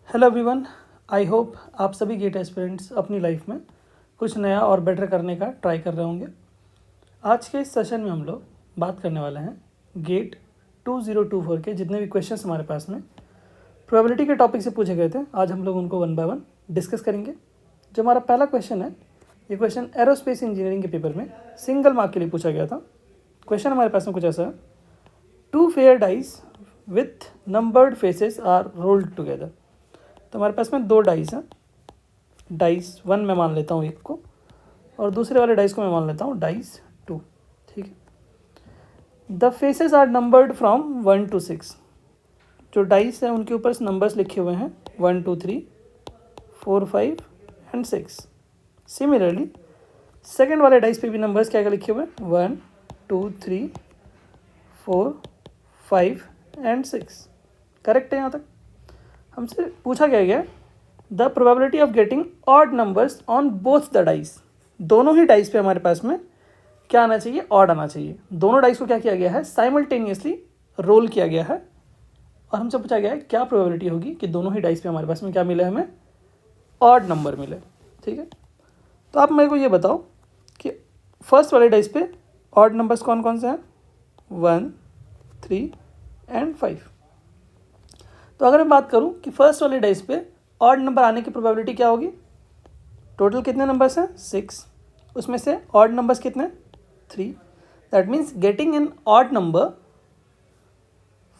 Hello everyone, I hope आप सभी gate aspirants अपनी लाइफ में कुछ नया और बेटर करने का ट्राई कर रहे होंगे। आज के इस सेशन में हम लोग बात करने वाले हैं गेट 2024 के जितने भी क्वेश्चंस हमारे पास में प्रोबेबिलिटी के टॉपिक से पूछे गए थे, आज हम लोग उनको वन बाय वन डिस्कस करेंगे। जो हमारा पहला क्वेश्चन है, ये क्वेश्चन एरोस्पेस इंजीनियरिंग के पेपर में सिंगल मार्क के लिए पूछा गया था। क्वेश्चन हमारे पास में कुछ ऐसा है, 2 fair dice with numbered faces are rolled together. तो हमारे पास में 2 डाइस हैं। डाइस 1 मैं मान लेता हूँ एक को, और दूसरे वाले डाइस को मैं मान लेता हूँ डाइस 2। ठीक है। The faces are numbered from 1 to 6। जो डाइस हैं उनके ऊपर नंबर्स लिखे हुए हैं 1 2 3 4 5 एंड 6। सिमिलरली सेकेंड वाले डाइस पे भी नंबर्स क्या क्या लिखे हुए हैं 1 2 3 4 5 एंड 6। करेक्ट है यहाँ तक। हमसे पूछा गया the probability of getting odd numbers on both the dice. दोनों ही डाइस पे हमारे पास में क्या आना चाहिए, ऑड आना चाहिए। दोनों डाइस को क्या किया गया है, साइमल्टेनियसली रोल किया गया है, और हमसे पूछा गया है क्या प्रोबेबिलिटी होगी कि दोनों ही डाइस पे हमारे पास में क्या मिले, हमें ऑड नंबर मिले। ठीक है। तो आप मेरे को ये बताओ कि फर्स्ट वाले डाइस पे ऑड नंबर्स कौन कौन से हैं, 1 3 एंड 5। तो अगर मैं बात करूं कि फर्स्ट वाले डाइस पे ऑड नंबर आने की प्रोबेबिलिटी क्या होगी, टोटल कितने नंबर्स हैं 6, उसमें से ऑड नंबर्स कितने 3। That means getting an odd number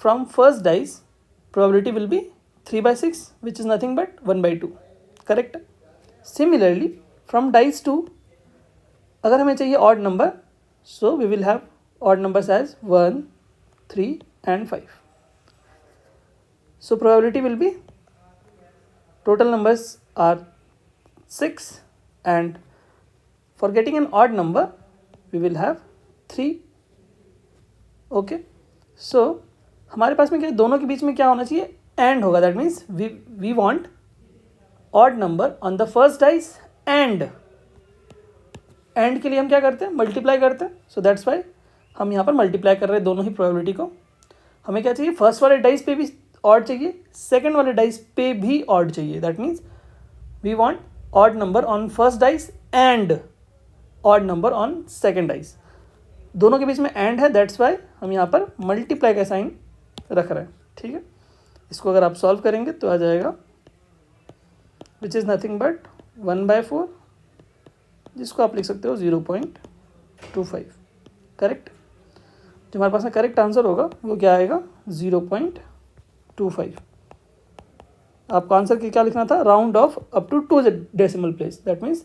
from first dice probability will be 3/6 which is nothing but 1/2। Correct. Similarly from dice 2 अगर हमें चाहिए odd number, so we will have odd numbers as 1 3 and 5। So probability will be, total numbers are 6, and for getting an odd number we will have 3. Okay, so हमारे पास में क्या, दोनों के बीच में क्या होना चाहिए, एंड होगा। That means we want odd number on the first dice, and के लिए हम क्या करते हैं, मल्टीप्लाई करते हैं। सो दैट्स वाई हम यहाँ पर मल्टीप्लाई कर रहे हैं दोनों ही प्रोबेबिलिटी को। हमें क्या चाहिए, फर्स्ट वाले डाइस पे भी ऑड चाहिए, सेकेंड वाले डाइस पे भी ऑड चाहिए। That means we want odd number on first dice and odd number on second dice. दोनों के बीच में एंड है, दैट्स वाई हम यहाँ पर मल्टीप्लाई का साइन रख रहे हैं। ठीक है। इसको अगर आप सॉल्व करेंगे तो आ जाएगा विच इज़ नथिंग बट 1/4, जिसको आप लिख सकते हो 0.25। करेक्ट। जो हमारे पास में करेक्ट आंसर होगा वो क्या आएगा, 0.25। आपको आंसर की क्या लिखना था, round off up to 2 decimal place. That means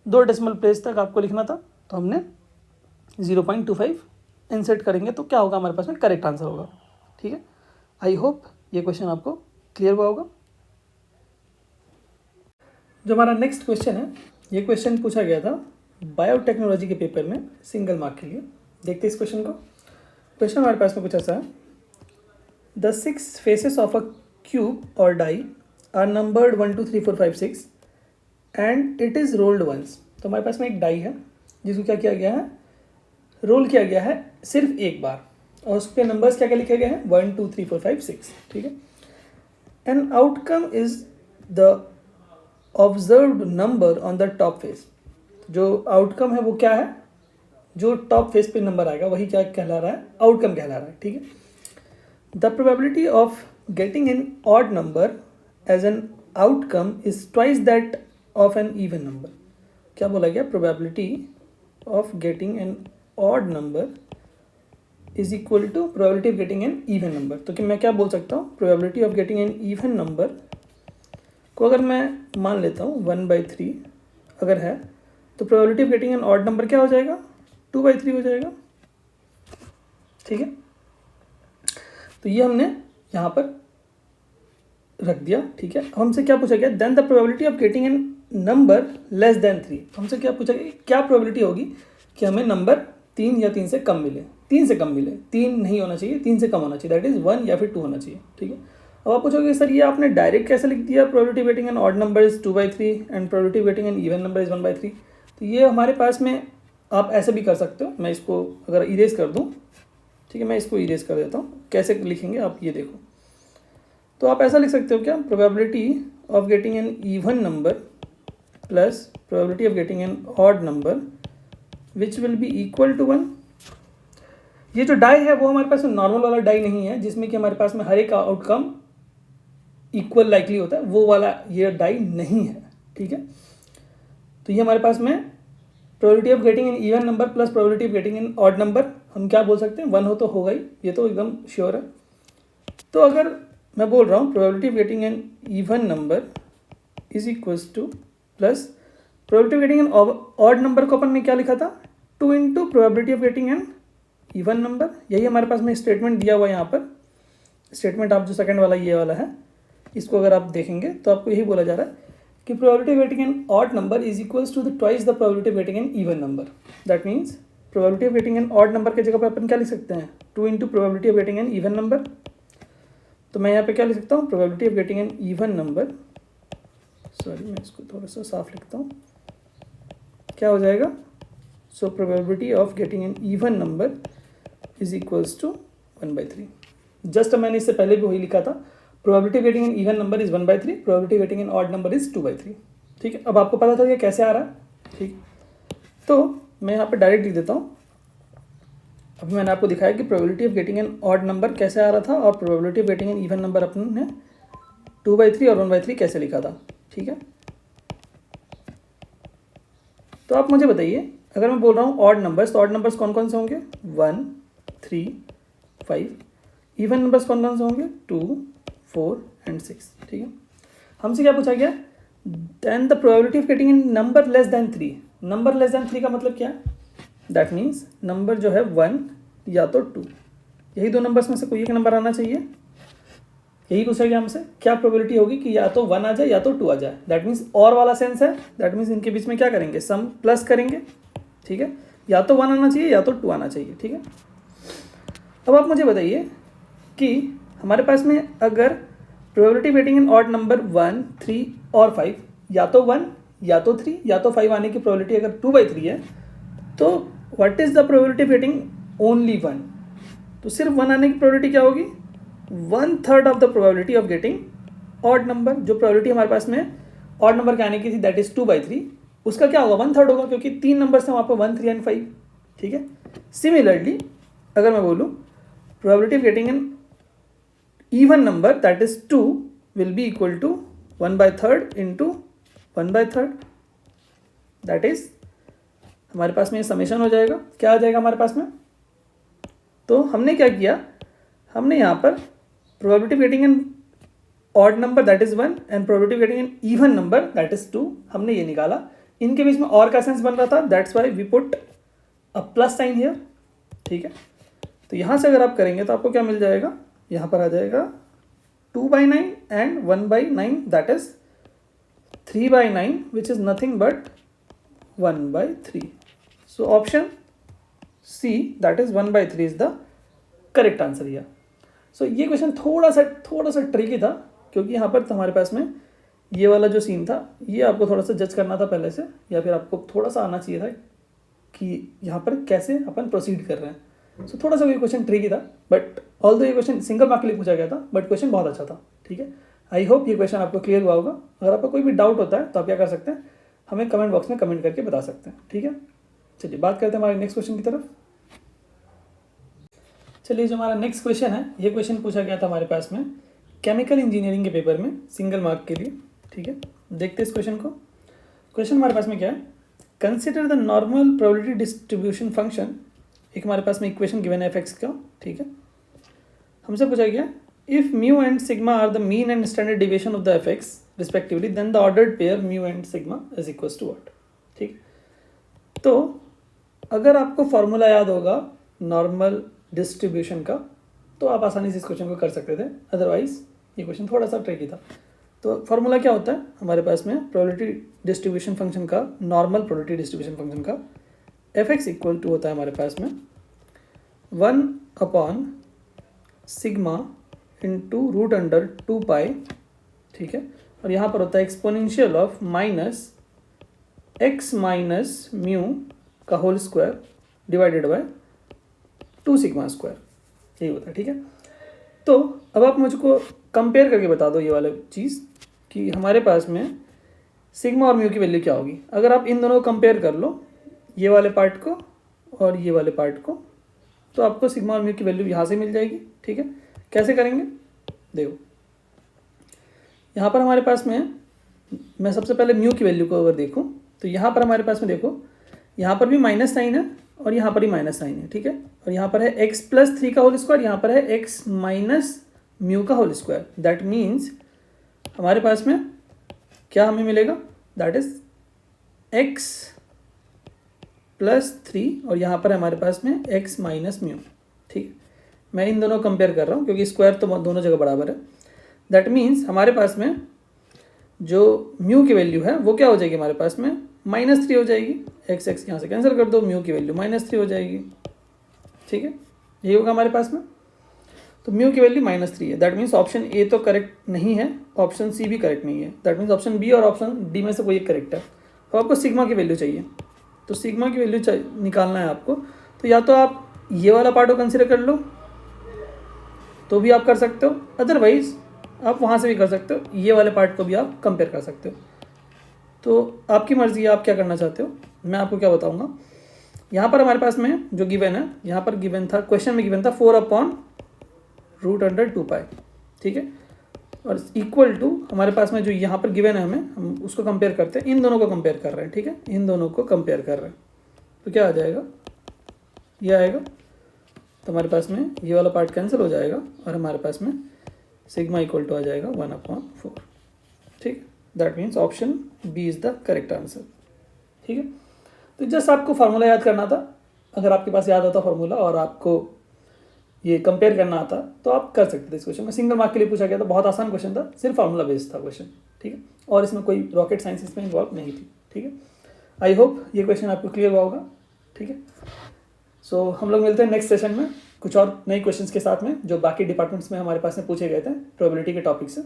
2 decimal place तक आपको लिखना था, तो हमने 0.25 इंसर्ट करेंगे तो क्या होगा, हमारे पास में करेक्ट आंसर होगा। ठीक है। आई होप ये क्वेश्चन आपको क्लियर हुआ होगा। जो हमारा नेक्स्ट क्वेश्चन है, ये क्वेश्चन पूछा गया था बायोटेक्नोलॉजी के पेपर में सिंगल मार्क के लिए। देखते इस क्वेश्चन को। क्वेश्चन हमारे पास में कुछ ऐसा है, the 6 faces of a cube or die are numbered 1 2 3 4 5 6 and it is rolled once। तो हमारे पास में एक डाई है जिसको क्या किया गया है, रोल किया गया है सिर्फ एक बार, और उस पर नंबर्स क्या क्या लिखे गए हैं 1 2 3 4 5 6। ठीक है। An outcome is the observed number on the top face. जो आउटकम है वो क्या है, जो टॉप फेस पे नंबर आएगा वही क्या कहला रहा है, आउटकम कहला रहा है। ठीक है। The probability of getting an odd number as an outcome is twice that of an even number। क्या बोला गया, probability of getting an odd number is equal to probability of getting an even number। तो कि मैं क्या बोल सकता हूँ, probability of getting an even number को अगर मैं मान लेता हूँ 1/3 अगर है, तो probability of getting an odd number क्या हो जाएगा, 2/3 हो जाएगा। ठीक है। तो ये हमने यहाँ पर रख दिया। ठीक है। हमसे क्या पूछा गया, then the probability of getting an number less than 3। हमसे क्या पूछा गया, क्या प्रोबेबिलिटी होगी कि हमें नंबर 3 या 3 से कम मिले, 3 से कम मिले, 3 नहीं होना चाहिए, 3 से कम होना चाहिए, दैट इज़ 1 या फिर 2 होना चाहिए। ठीक है। अब आप पूछोगे सर ये आपने डायरेक्ट कैसे लिख दिया, probability getting an odd number is 2/3 and probability getting an even number is 1/3। तो ये हमारे पास में आप ऐसे भी कर सकते हो। मैं इसको अगर इरेज कर दूँ, ठीक है, मैं इसको इरेज कर देता हूँ। कैसे लिखेंगे आप ये देखो। तो आप ऐसा लिख सकते हो क्या, probability of getting an even number plus probability of getting an odd number which will be equal to 1। ये जो डाई है वो हमारे पास नॉर्मल वाला डाई नहीं है जिसमें कि हमारे पास में हर एक आउटकम इक्वल लाइकली होता है, वो वाला ये डाई नहीं है, ठीक है। तो ये हमारे पास में probability of getting an even number plus probability of getting an odd number, हम क्या बोल सकते हैं, 1 हो तो होगा ही, ये तो एकदम श्योर है। तो अगर मैं बोल रहा हूँ probability of getting an even number is equals two plus probability of getting an odd number को अपन ने क्या लिखा था, 2 into probability of getting an even number. यही हमारे पास में स्टेटमेंट दिया हुआ है यहाँ पर। स्टेटमेंट आप जो सेकंड वाला ये वाला है, इसको अगर आप देखेंगे तो आपको यही बोला जा रहा है कि probability of getting an odd number is equals to the twice the probability of getting an even number. That means probability of getting an odd number की जगह पर अपन क्या लिख सकते हैं, 2 into probability of getting an even number. तो मैं यहाँ पे क्या लिख सकता हूँ, probability of getting an even number, sorry मैं इसको थोड़ा सा साफ लिखता हूँ, क्या हो जाएगा, so probability of getting an even number is equals to 1/3। Just मैंने इससे पहले भी वही लिखा था, probability of getting an even number is 1/3, probability of getting an odd number is 2/3, ठीक है। अब आपको पता था कि कैसे आ रहा है, ठीक। तो मैं यहाँ पे डायरेक्ट लिख देता हूँ। अभी मैंने आपको दिखाया कि probability of getting an odd number कैसे आ रहा था और probability of getting an even number अपन ने 2/3 और 1/3 कैसे लिखा था, ठीक है। तो आप मुझे बताइए, अगर मैं बोल रहा हूँ ऑड नंबर्स, तो ऑड नंबर्स कौन कौन से होंगे, 1, 3, 5। इवन नंबर्स कौन कौन से होंगे, 2, 4 एंड 6, ठीक है। हमसे क्या पूछा गया, then the probability of getting an number less than 3। Number less than 3 का मतलब क्या है, दैट मीन्स नंबर जो है 1 या तो 2, यही दो नंबर्स में से कोई एक नंबर आना चाहिए। यही पूछा गया हमसे, क्या प्रोबेबिलिटी होगी कि या तो 1 आ जाए या तो 2 आ जाए। दैट मीन्स और वाला सेंस है, दैट मीन्स इनके बीच में क्या करेंगे, सम प्लस करेंगे, ठीक है। या तो 1 आना चाहिए या तो 2 आना चाहिए, ठीक है। अब आप मुझे बताइए कि हमारे पास में अगर probability waiting in odd number 1, 3 और 5, या तो 1 या तो 3 या तो 5 आने की प्रोबेबिलिटी अगर 2/3 है, तो what is the probability waiting only 1। तो सिर्फ 1 आने की प्रोबेबिलिटी क्या होगी, 1/3 of the probability of getting odd number. जो प्रोबेबिलिटी हमारे पास में ऑड नंबर के आने की थी दैट इज 2/3, उसका क्या होगा, 1/3 होगा, क्योंकि 3 नंबर्स हैं वहाँ पर 1, 3 एंड 5, ठीक है। सिमिलरली अगर मैं बोलूँ probability of getting N even number that is 2 will be equal to 1/3 into 1/3, that is हमारे पास में ये समेशन हो जाएगा। क्या आ जाएगा हमारे पास में, तो हमने क्या किया, हमने यहाँ पर probability getting an odd number that is 1 and probability getting an even number that is 2, हमने ये निकाला। इनके बीच में और का सेंस बन रहा था, that's why we put a plus sign here, ठीक है। तो यहाँ से अगर आप करेंगे तो आपको क्या मिल जाएगा, यहाँ पर आ जाएगा 2/9 and 1/9 that is 3/9 which is nothing but 1/3। So option C that is 1/3 is the correct answer here. So ये क्वेश्चन थोड़ा सा ट्रिकी था, क्योंकि यहाँ पर हमारे पास में ये वाला जो सीन था ये आपको थोड़ा सा जज करना था पहले से, या फिर आपको थोड़ा सा आना चाहिए था कि यहाँ पर कैसे अपन प्रोसीड कर रहे हैं। सो थोड़ा सा ये क्वेश्चन ट्रिकी था, बट ऑल्दो ये क्वेश्चन सिंगल मार्क के लिए पूछा गया था, बट क्वेश्चन बहुत अच्छा था, ठीक है। आई होप ये क्वेश्चन आपको क्लियर हुआ होगा। अगर आपको कोई भी डाउट होता है तो आप क्या कर सकते हैं, हमें कमेंट बॉक्स में कमेंट करके बता सकते हैं, ठीक है। चलिए बात करते हैं हमारे नेक्स्ट क्वेश्चन की तरफ। चलिए जो हमारा नेक्स्ट क्वेश्चन है, ये क्वेश्चन पूछा गया था हमारे पास में केमिकल इंजीनियरिंग के पेपर में सिंगल मार्क के लिए, ठीक है। देखते हैं इस क्वेश्चन को। क्वेश्चन हमारे पास में क्या है, consider the normal probability distribution function. एक हमारे पास में इक्वेशन गिवन है एफ का, ठीक है। हमसे पूछा गया if mu and sigma are the mean and standard deviation of the F X respectively then the ordered pair mu and sigma is equals to what, ठीक। तो अगर आपको फॉर्मूला याद होगा नॉर्मल डिस्ट्रीब्यूशन का, तो आप आसानी से इस क्वेश्चन को कर सकते थे, अदरवाइज ये क्वेश्चन थोड़ा सा ट्रिकी था। तो फॉर्मूला क्या होता है हमारे पास में प्रोबेबिलिटी डिस्ट्रीब्यूशन फंक्शन का, नॉर्मल प्रोबेबिलिटी डिस्ट्रीब्यूशन फंक्शन का, एफ एक्स इक्वल टू होता है हमारे पास में 1/σ इंटू √2π, ठीक है। और यहाँ पर होता है exponential of -x minus mu का होल स्क्वायर डिवाइडेड बाय 2σ², यही होता है, ठीक है। तो अब आप मुझको कंपेयर करके बता दो ये वाला चीज़ कि हमारे पास में सिग्मा और म्यू की वैल्यू क्या होगी। अगर आप इन दोनों को कंपेयर कर लो, ये वाले पार्ट को और ये वाले पार्ट को, तो आपको सिग्मा और म्यू की वैल्यू यहाँ से मिल जाएगी। ठीक है, कैसे करेंगे देखो, यहाँ पर हमारे पास में मैं सबसे पहले म्यू की वैल्यू को अगर देखूँ तो यहाँ पर हमारे पास में देखो, यहाँ पर भी माइनस साइन है और यहाँ पर भी माइनस साइन है। ठीक है, और यहाँ पर है x+3 का होल स्क्वायर, यहाँ पर है x माइनस म्यू का होल स्क्वायर। दैट मीन्स हमारे पास में क्या हमें मिलेगा, दैट इज x+3 और यहाँ पर हमारे पास में x माइनस म्यू। ठीक है, मैं इन दोनों कंपेयर कर रहा हूँ क्योंकि स्क्वायर तो दोनों जगह बराबर है। दैट मीन्स हमारे पास में जो म्यू की वैल्यू है वो क्या हो जाएगी, हमारे पास में -3 हो जाएगी। x यहाँ से कैंसिल कर दो, म्यू की वैल्यू -3 हो जाएगी। ठीक है, ये होगा हमारे पास में, तो म्यू की वैल्यू -3 है। दैट मीन्स ऑप्शन ए तो करेक्ट नहीं है, ऑप्शन सी भी करेक्ट नहीं है। दैट मीन्स ऑप्शन बी और ऑप्शन डी में से कोई एक करेक्ट है। तो आपको सिग्मा की वैल्यू चाहिए, तो सिग्मा की वैल्यू निकालना है आपको। तो या तो आप ये वाला पार्ट को कंसिडर कर लो तो भी आप कर सकते हो, अदरवाइज आप वहाँ से भी कर सकते हो, ये वाले पार्ट को भी आप कंपेयर कर सकते हो। तो आपकी मर्ज़ी है आप क्या करना चाहते हो। मैं आपको क्या बताऊँगा, यहाँ पर हमारे पास में जो गिवन है, यहाँ पर गिवन था, क्वेश्चन में गिवन था 4/√2π। ठीक है, और इक्वल टू हमारे पास में जो यहाँ पर गिवन है, हम उसको कंपेयर करते हैं, इन दोनों को कंपेयर कर रहे हैं। ठीक है, इन दोनों को कंपेयर कर रहे हैं, तो क्या आ जाएगा, ये आएगा। तो हमारे पास में ये वाला पार्ट कैंसिल हो जाएगा और हमारे पास में सिग्मा इक्वल टू आ जाएगा 1/4। ठीक, that means option B is the correct answer. ठीक है, तो जस्ट आपको फार्मूला याद करना था। अगर आपके पास याद आता फार्मूला और आपको ये कंपेयर करना आता तो आप कर सकते थे इस क्वेश्चन में। सिंगल मार्क के लिए पूछा गया था, बहुत आसान क्वेश्चन था, सिर्फ फार्मूला बेस्ड था क्वेश्चन। ठीक है, और इसमें कोई रॉकेट साइंस इसमें इन्वॉल्व नहीं थी। ठीक है, आई होप ये क्वेश्चन आपको क्लियर हुआ होगा। ठीक है, सो हम लोग मिलते हैं नेक्स्ट सेशन में कुछ और नए क्वेश्चंस के साथ में जो बाकी डिपार्टमेंट्स में हमारे पास में पूछे गए थे प्रोबेबिलिटी के टॉपिक से।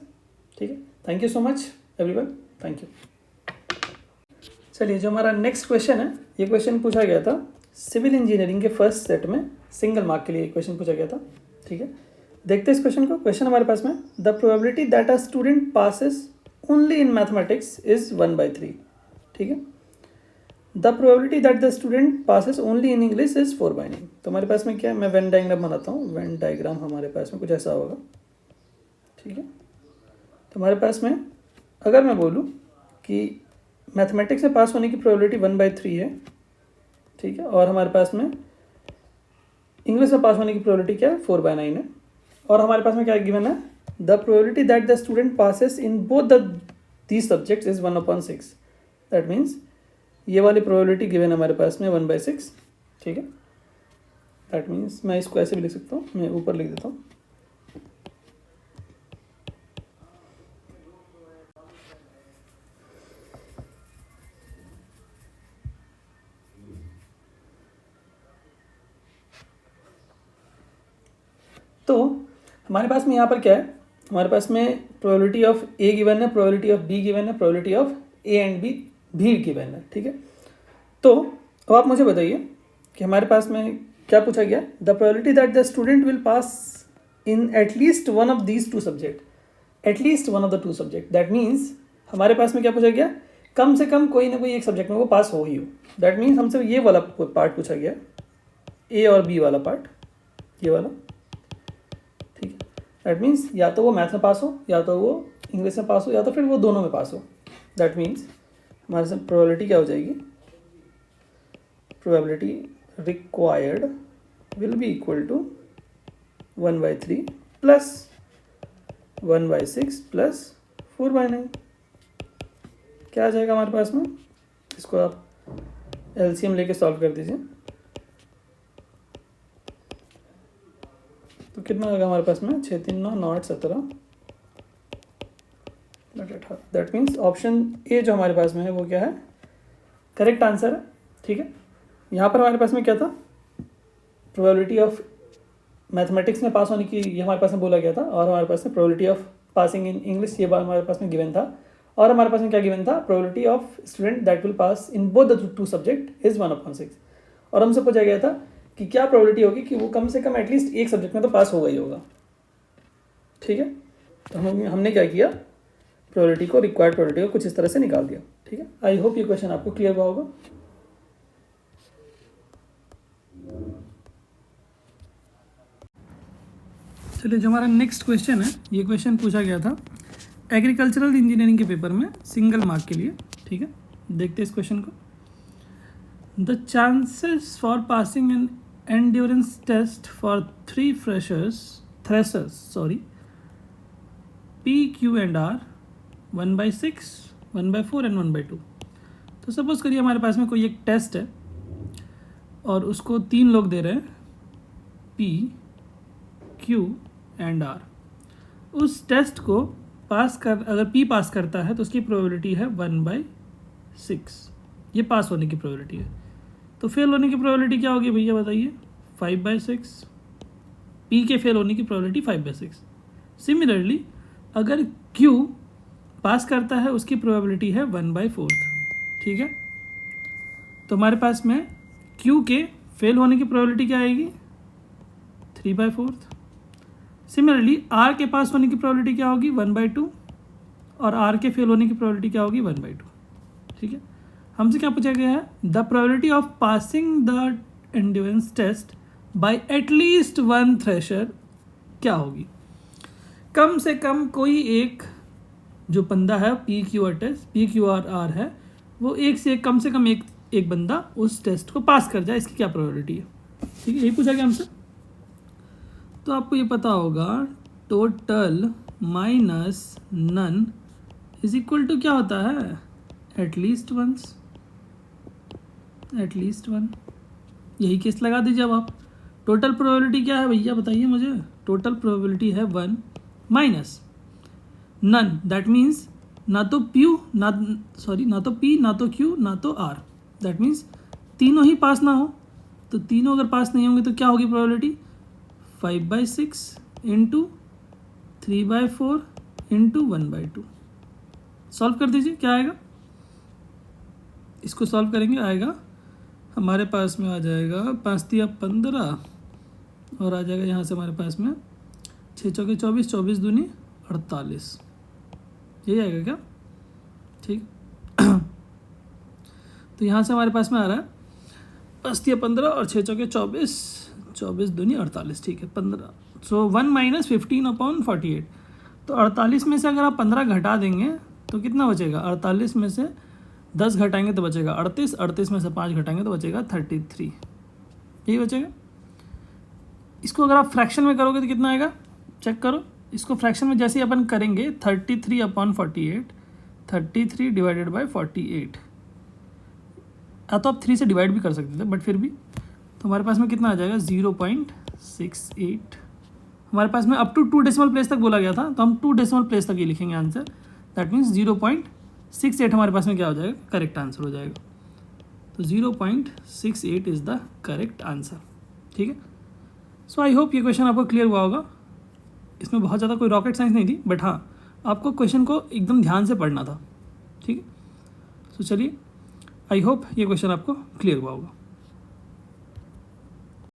ठीक है, thank you so much everyone, thank you. चलिए, जो हमारा नेक्स्ट क्वेश्चन है, ये क्वेश्चन पूछा गया था सिविल इंजीनियरिंग के फर्स्ट सेट में, सिंगल मार्क के लिए क्वेश्चन पूछा गया था। ठीक है, देखते हैं इस क्वेश्चन को। क्वेश्चन हमारे पास में, the probability that a student passes only in mathematics is 1/3। ठीक है, the probability that the student passes only in English is 4/9। तो हमारे पास में क्या है, मैं वेन डायग्राम बनाता हूँ। वेन डायग्राम हमारे पास में कुछ ऐसा होगा। ठीक है, तो हमारे पास में अगर मैं बोलूँ कि मैथमेटिक्स में पास होने की प्रोबेबिलिटी 1/3 है। ठीक है, और हमारे पास में इंग्लिश में पास होने की प्रोबेबिलिटी क्या है, 4/9 है। और हमारे पास में क्या गिवन है, the probability that the student passes in both these subjects is 1/6। That means ये वाली प्रोबेबिलिटी गिवन है हमारे पास में 1/6। ठीक है, दैट मीन्स मैं इसको ऐसे भी लिख सकता हूँ, मैं ऊपर लिख देता हूँ। तो हमारे पास में यहाँ पर क्या है, हमारे पास में प्रोबेबिलिटी ऑफ ए गिवन है, प्रोबेबिलिटी ऑफ बी गिवन है, probability of A and B भी गिवन है। ठीक है, तो अब आप मुझे बताइए कि हमारे पास में क्या पूछा गया, the probability that the student will pass in at least one of these two subject, at least one of the two subject. That means हमारे पास में क्या पूछा गया, कम से कम कोई ना कोई एक सब्जेक्ट में वो पास हो ही हो। दैट मीन्स हमसे ये वाला पार्ट पूछा गया, ए और बी वाला पार्ट, ये वाला। ठीक है, दैट मीन्स या तो वो मैथ में पास हो, या तो वो इंग्लिश में पास हो, या तो फिर वो दोनों में पास हो। दैट मीन्स हमारे से प्रोबेबिलिटी क्या हो जाएगी, probability required will be equal to 1/3 plus 1/6 plus 4/9। क्या आ जाएगा हमारे पास में, इसको आप एलसीएम लेके सॉल्व कर दीजिए। तो कितना होगा हमारे पास में, 6 3 9 9 8 17। दैट मीन्स ऑप्शन ए जो हमारे पास में है वो क्या है, करेक्ट आंसर है। ठीक है, यहाँ पर हमारे पास में क्या था, प्रोबेबिलिटी ऑफ मैथमेटिक्स में पास होने की ये हमारे पास में बोला गया था, और हमारे पास में probability of passing in English ये हमारे पास में गिवन था, और हमारे पास में क्या गिवन था, probability of student that will pass in both the two subject is 1/6। और हमसे पूछा गया था कि क्या प्रोबेबिलिटी होगी कि वो कम से कम एटलीस्ट एक सब्जेक्ट में तो पास होगा ही होगा। ठीक है। तो हमने क्या किया, प्रोबेबिलिटी को, रिक्वायर्ड प्रोबेबिलिटी को कुछ इस तरह से निकाल दिया। ठीक है, आई होप ये क्वेश्चन आपको क्लियर हुआ होगा। चलिए, जो हमारा नेक्स्ट क्वेश्चन है, ये क्वेश्चन पूछा गया था एग्रीकल्चरल इंजीनियरिंग के पेपर में सिंगल मार्क के लिए। ठीक है, देखते हैं इस क्वेश्चन को। The chances for passing an endurance test for 3 threshers P, Q and R 1/6, 1/4 and 1/2। तो सपोज करिए हमारे पास में कोई एक टेस्ट है और उसको 3 लोग दे रहे हैं, P, Q एंड R। उस टेस्ट को अगर P पास करता है तो उसकी प्रोबेबिलिटी है 1/6, ये पास होने की प्रोबेबिलिटी है। तो फेल होने की प्रोबेबिलिटी क्या होगी भैया बताइए, 5/6। P के फेल होने की प्रोबेबिलिटी 5/6। सिमिलरली अगर Q पास करता है उसकी प्रोबेबिलिटी है 1/4। ठीक है, तो हमारे पास में Q के फेल होने की प्रोबेबिलिटी क्या आएगी, 3/4। सिमिलरली R के पास होने की प्रोबेबिलिटी क्या होगी, 1/2, और R के फेल होने की प्रोबेबिलिटी क्या होगी, 1/2। ठीक है, हमसे क्या पूछा गया है, the probability of passing the endurance test by at least 1 thresher क्या होगी। कम से कम कोई एक जो बंदा है PQR है, वो एक से कम एक बंदा उस टेस्ट को पास कर जाए, इसकी क्या प्रोबेबिलिटी है। ठीक है, यही पूछा गया हमसे। तो आपको ये पता होगा, total minus none is equal to क्या होता है, एटलीस्ट 1। यही केस लगा दीजिए। अब आप टोटल प्रोबेबिलिटी क्या है भैया बताइए मुझे, टोटल प्रोबेबिलिटी है 1 माइनस नन, दैट मीन्स ना तो P, ना तो Q, ना तो R। दैट मीन्स तीनों ही पास ना हो। तो तीनों अगर पास नहीं होंगे तो क्या होगी प्रोबेबिलिटी, 5/6 इंटू 3/4 इंटू 1/2। सॉल्व कर दीजिए, क्या आएगा, इसको सॉल्व करेंगे, आएगा हमारे पास में आ जाएगा 5 तिया 15, और आ जाएगा यहाँ से हमारे पास में 6 चौके 24, 24 दूनी 48। यही आएगा क्या, ठीक। तो यहाँ से हमारे पास में आ रहा है 5 तिया 15 और 6 चौके 24, 24 दूनी 48। ठीक है, 15। सो 1 - 15/48। तो 48 में से अगर आप 15 घटा देंगे तो कितना बचेगा, 48 में से 10 घटाएंगे तो बचेगा 38, 38 में से 5 घटाएंगे तो बचेगा 33। यही बचेगा। इसको अगर आप फ्रैक्शन में करोगे तो कितना आएगा, चेक करो। इसको फ्रैक्शन में जैसे ही अपन करेंगे 33/48, 33 डिवाइडेड बाई 48, या तो आप 3 से डिवाइड भी कर सकते थे, बट फिर भी। तो हमारे पास में कितना आ जाएगा, 0.68। हमारे पास में अप टू 2 डेसिमल प्लेस तक बोला गया था, तो हम 2 डेसिमल प्लेस तक ही लिखेंगे आंसर। दैट मीन्स 0.68 हमारे पास में क्या हो जाएगा, करेक्ट आंसर हो जाएगा। तो 0.68 इज़ द करेक्ट आंसर। ठीक है, सो आई होप ये क्वेश्चन आपको क्लियर हुआ होगा। इसमें बहुत ज़्यादा कोई रॉकेट साइंस नहीं थी, बट हाँ आपको क्वेश्चन को एकदम ध्यान से पढ़ना था। ठीक है, सो चलिए, आई होप ये क्वेश्चन आपको क्लियर हुआ होगा।